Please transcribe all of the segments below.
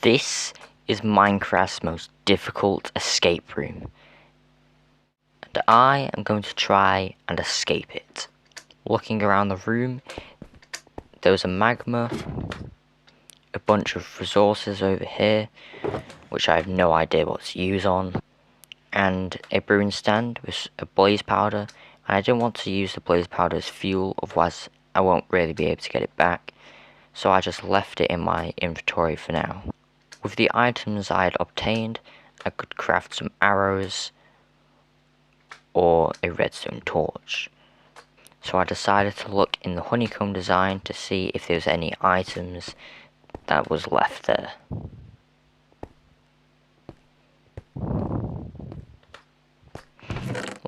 This is Minecraft's most difficult escape room, and I am going to try and escape it. Looking around the room, there was a magma, a bunch of resources over here, which I have no idea what to use on, and a brewing stand with a blaze powder, and I didn't want to use the blaze powder as fuel, otherwise I won't really be able to get it back, so I just left it in my inventory for now. With the items I had obtained, I could craft some arrows or a redstone torch. So I decided to look in the honeycomb design to see if there was any items that was left there.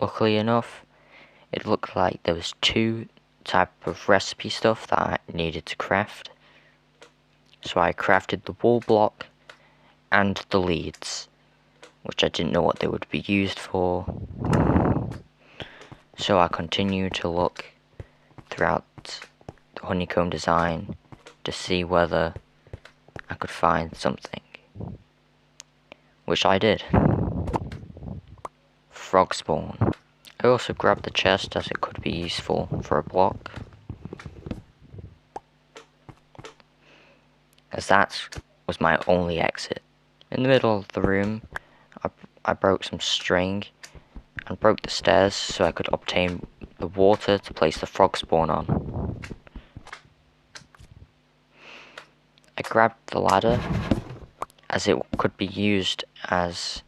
Luckily enough, it looked like there was two type of recipe stuff that I needed to craft. So I crafted the wool block and the leads, which I didn't know what they would be used for. So I continued to look throughout the honeycomb design to see whether I could find something, which I did. Frog spawn. I also grabbed the chest as it could be useful for a block, as that was my only exit. In the middle of the room, I broke some string and broke the stairs so I could obtain the water to place the frog spawn on. I grabbed the ladder as it could be used as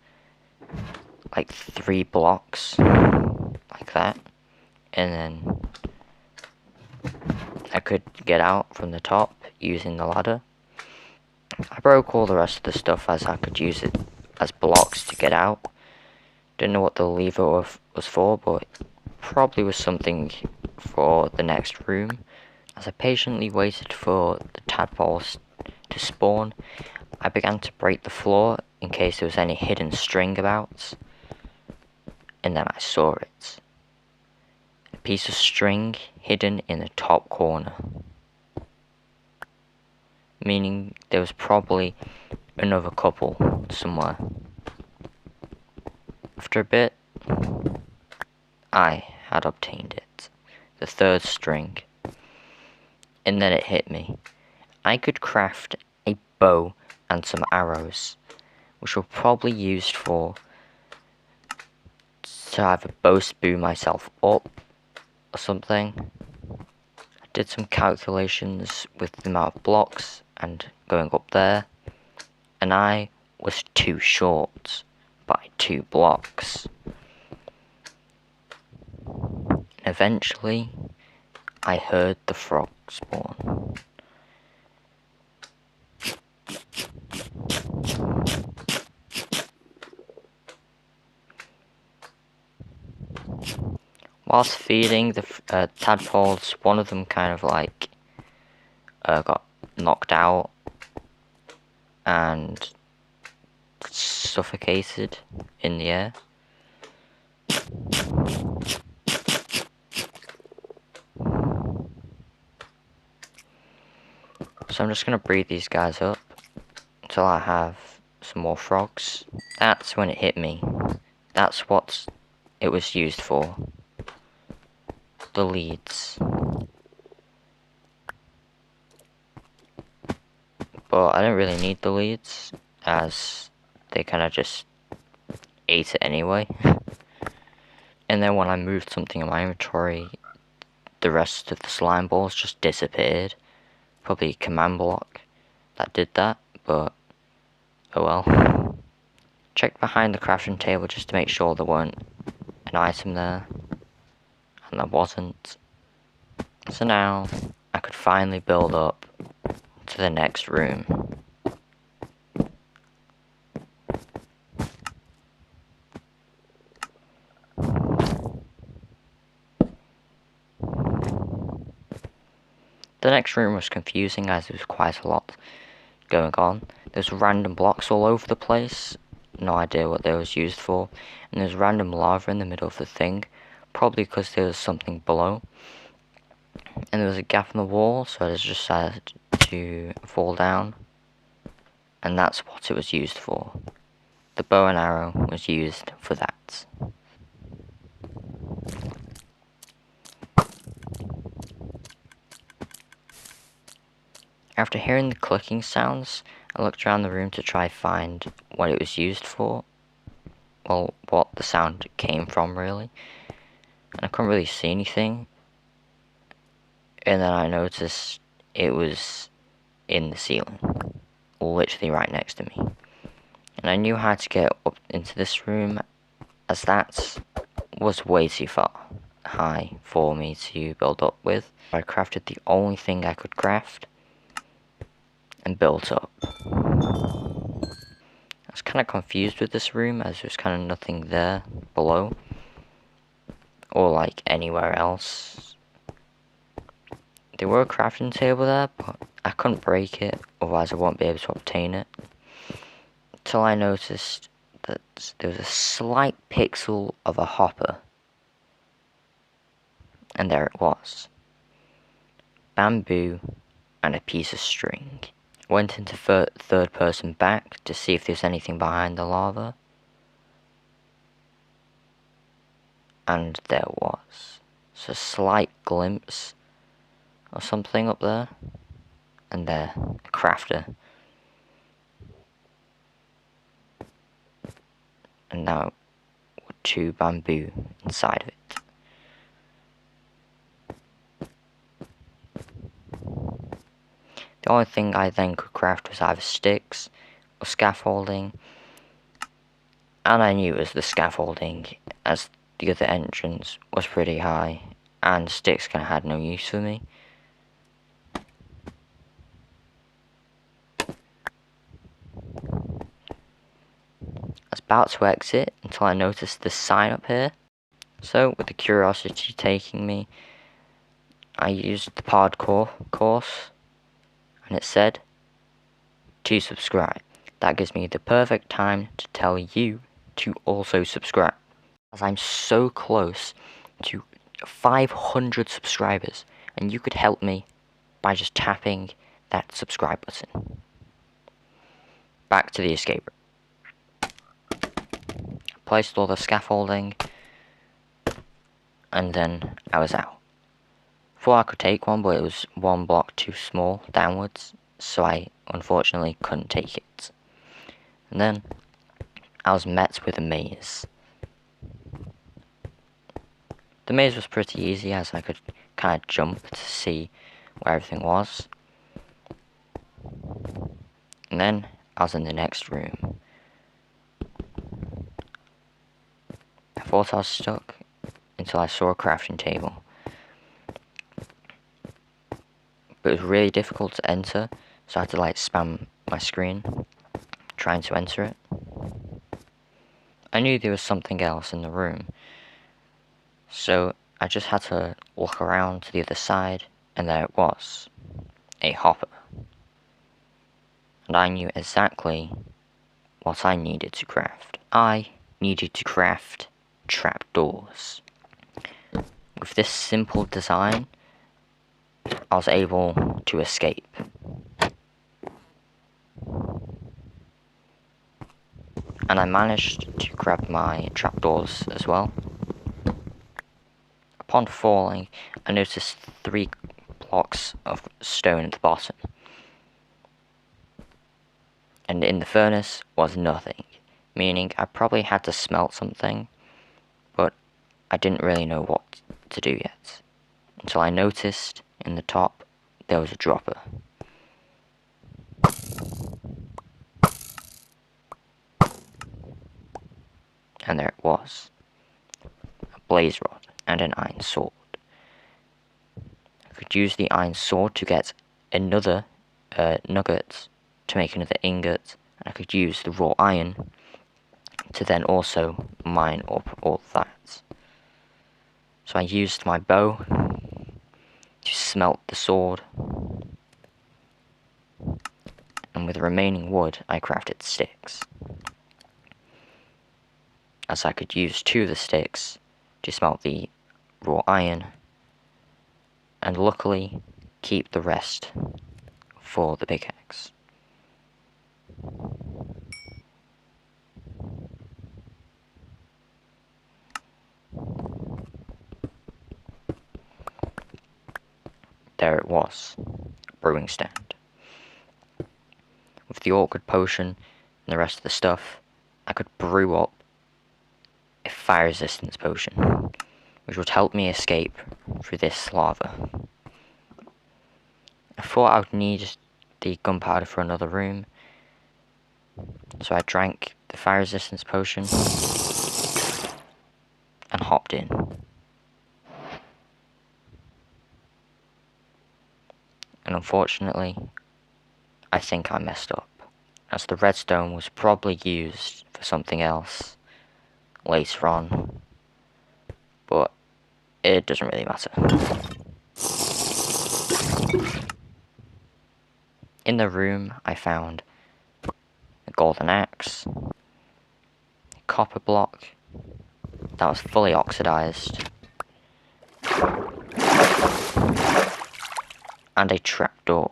like 3 blocks like that, and then I could get out from the top using the ladder. I broke all the rest of the stuff as I could use it as blocks to get out. Didn't know what the lever was for, but probably was something for the next room. As I patiently waited for the tadpoles to spawn, I began to break the floor in case there was any hidden string about, and then I saw it. A piece of string hidden in the top corner, meaning there was probably another couple somewhere. After a bit, I had obtained it, the 3rd string, and then it hit me. I could craft a bow and some arrows, which were probably used for to either bow spew myself up or something. I did some calculations with the amount of blocks and going up there, and I was too short by 2 blocks. Eventually, I heard the frog spawn. Whilst feeding the tadpoles, one of them kind of like got knocked out and suffocated in the air. So I'm just gonna breed these guys up until I have some more frogs. That's when it hit me. That's what it was used for. The leads. But I don't really need the leads, as they kind of just ate it anyway. And then when I moved something in my inventory, the rest of the slime balls just disappeared. Probably a command block that did that, but oh well. Checked behind the crafting table just to make sure there weren't an item there, and there wasn't. So now I could finally build up to the next room. The next room was confusing as there was quite a lot going on. There's random blocks all over the place, no idea what they was used for, and there's random lava in the middle of the thing, probably because there was something below. And there was a gap in the wall, so I just decided to fall down. and that's what it was used for. The bow and arrow was used for that. After hearing the clicking sounds, I looked around the room to try find what it was used for. Well, what the sound came from, really. And I couldn't really see anything. And then I noticed it was in the ceiling, literally right next to me. And I knew how to get up into this room, as that was way too far high for me to build up with. I crafted the only thing I could craft and built up. I was kind of confused with this room, as there's kind of nothing there below, or like anywhere else. There were a crafting table there, but I couldn't break it, otherwise I won't be able to obtain it. Until I noticed that there was a slight pixel of a hopper. And there it was. Bamboo and a piece of string. Went into third person back to see if there's anything behind the lava. And there was. So a slight glimpse of something up there. And there, a crafter. And now, with 2 bamboo inside of it. The only thing I then could craft was either sticks or scaffolding. And I knew it was the scaffolding, as the other entrance was pretty high, and sticks kind of had no use for me. I was about to exit until I noticed this sign up here. So, with the curiosity taking me, I used the parkour course, and it said to subscribe. That gives me the perfect time to tell you to also subscribe, as I'm so close to 500 subscribers, and you could help me by just tapping that subscribe button. Back to the escape room. Placed all the scaffolding, and then I was out. Thought I could take one, but it was 1 block too small downwards, so I unfortunately couldn't take it. And then I was met with a maze. The maze was pretty easy, as I could kind of jump to see where everything was. And then I was in the next room. I thought I was stuck until I saw a crafting table. But it was really difficult to enter, so I had to like spam my screen trying to enter it. I knew there was something else in the room, so I just had to look around to the other side, and there it was, a hopper. And I knew exactly what I needed to craft. I needed to craft trapdoors. With this simple design, I was able to escape. And I managed to grab my trapdoors as well. Upon falling, I noticed 3 blocks of stone at the bottom. And in the furnace was nothing, meaning I probably had to smelt something, but I didn't really know what to do yet, until I noticed in the top there was a dropper. And there it was, a blaze rod and an iron sword. I could use the iron sword to get another nugget to make another ingot, and I could use the raw iron to then also mine up all that. So I used my bow to smelt the sword, and with the remaining wood I crafted sticks, as I could use 2 of the sticks to smelt the raw iron, and luckily keep the rest for the pickaxe. There it was, a brewing stand. With the awkward potion and the rest of the stuff, I could brew up a fire resistance potion, which would help me escape through this lava. I thought I would need the gunpowder for another room, so I drank the fire resistance potion and hopped in. And unfortunately, I think I messed up, as the redstone was probably used for something else later on, but it doesn't really matter. In the room, I found a golden axe, a copper block that was fully oxidized, and a trapdoor.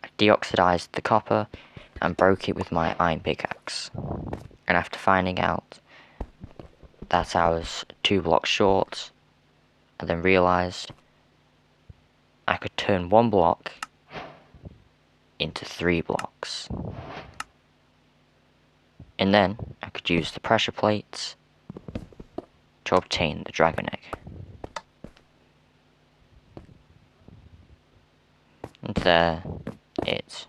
I deoxidized the copper and broke it with my iron pickaxe, and after finding out that I was 2 blocks short, I then realized I could turn 1 block into 3 blocks. And then I could use the pressure plates to obtain the dragon egg. And there it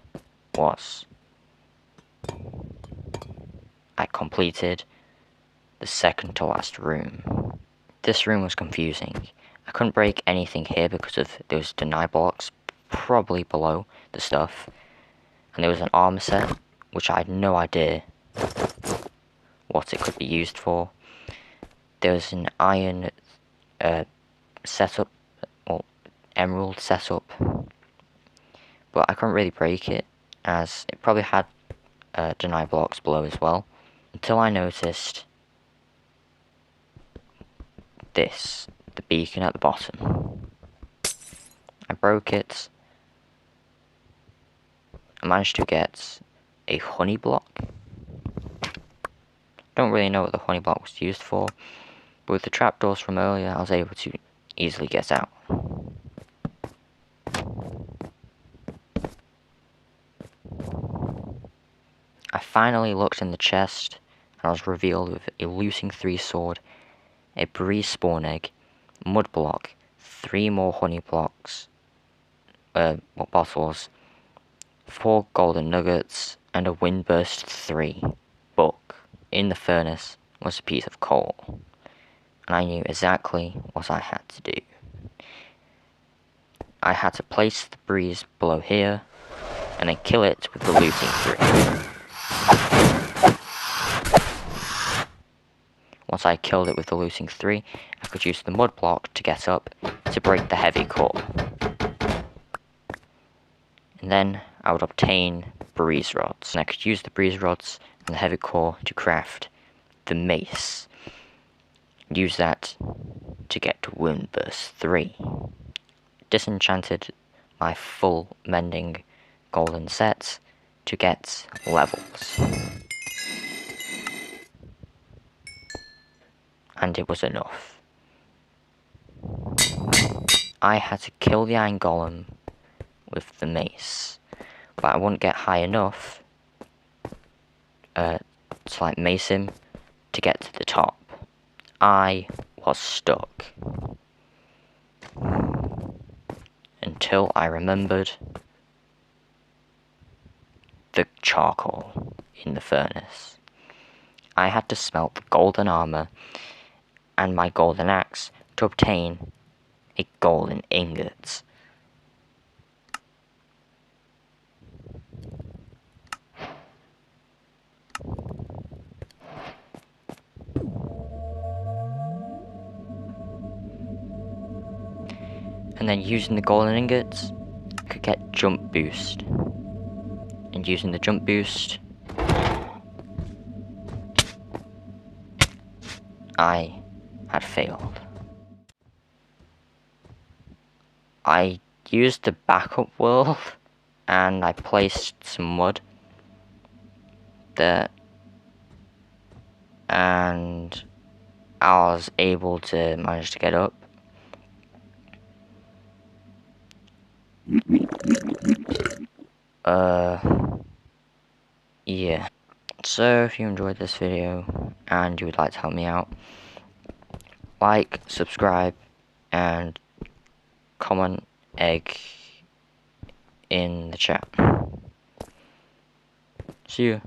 was. I completed the second to last room. This room was confusing. I couldn't break anything here because of those deny blocks probably below the stuff. And there was an armor set, which I had no idea what it could be used for. There was an iron setup, or emerald setup, but I couldn't really break it as it probably had deny blocks below as well, until I noticed this, the beacon at the bottom. I broke it. I managed to get a honey block. Don't really know what the honey block was used for, but with the trapdoors from earlier, I was able to easily get out. I finally looked in the chest, and I was revealed with a looting 3 sword, a breeze spawn egg, mud block, 3 more honey blocks, bottles, 4 golden nuggets, and a windburst 3 book. In the furnace was a piece of coal, and I knew exactly what I had to do. I had to place the breeze below here, and then kill it with the looting 3. Once I killed it with the looting 3, I could use the mud block to get up to break the heavy core. And then I would obtain breeze rods, and I could use the breeze rods and the heavy core to craft the mace. Use that to get to windburst 3. Disenchanted my full mending golden sets to get levels. And it was enough. I had to kill the iron golem with the mace, but I wouldn't get high enough to like mace him to get to the top. I was stuck until I remembered the charcoal in the furnace. I had to smelt the golden armor and my golden axe to obtain a golden ingot. And then using the golden ingots, I could get jump boost. And using the jump boost, I had failed. I used the backup world and I placed some mud there, and I was able to manage to get up. Yeah. So if you enjoyed this video and you would like to help me out, like, subscribe, and comment egg in the chat. See you.